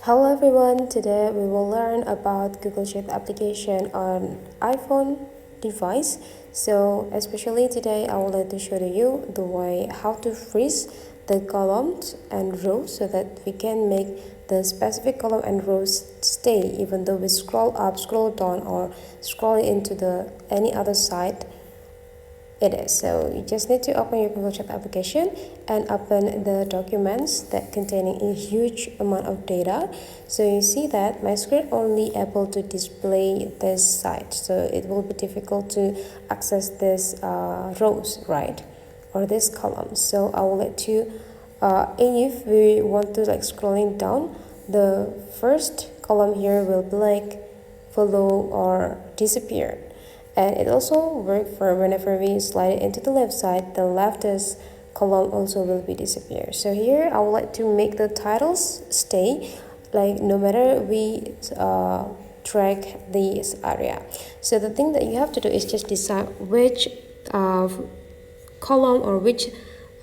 Hello everyone, today we will learn about Google Sheet application on iPhone device. So especially today I would like to show you the way how to freeze the columns and rows so that we can make the specific column and rows stay even though we scroll up, scroll down or scroll into the any other side. It is. So you just need to open your Google Sheet application and open the documents that containing a huge amount of data. So you see that my screen only able to display this side, so it will be difficult to access this rows, right, or this columns. So I will let you if we want to scrolling down, the first column here will be follow or disappear. And it also works for whenever we slide it into the left side, the leftist column also will be disappear. So here I would like to make the titles stay, no matter we drag this area. So the thing that you have to do is just decide which column or which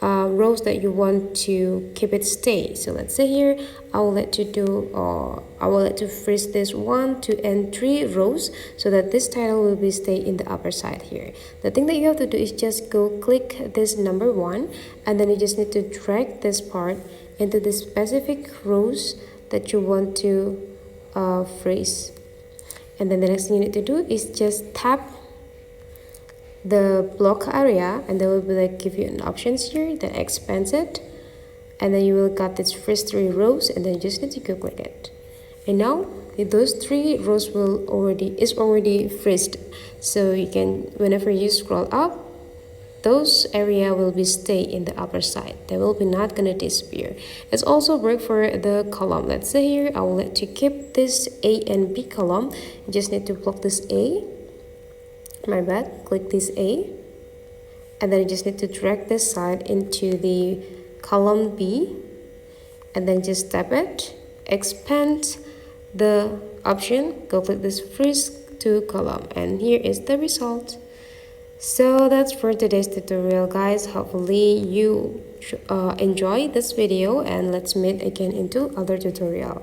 rows that you want to keep it stay. So let's say here I will let you do I will let you freeze this 1, 2 and 3 rows so that this title will be stay in the upper side here. The thing that you have to do is just go click this number 1 and then you just need to drag this part into the specific rows that you want to freeze. And then the next thing you need to do is just tap the block area and they will be give you an options here that expands it, and then you will got this freeze 3 rows and then you just need to go click it, and now those 3 rows will already freezed. So you can, whenever you scroll up, those area will be stay in the upper side, they will be not gonna disappear. It's also work for the column. Let's say here I will let you keep this A and B column. You just need to block this A, click this A, and then you just need to drag this side into the column B and then just tap it, expand the option, go click this freeze to column, and here is the result. So that's for today's tutorial, guys. Hopefully you enjoy this video and let's meet again into other tutorial.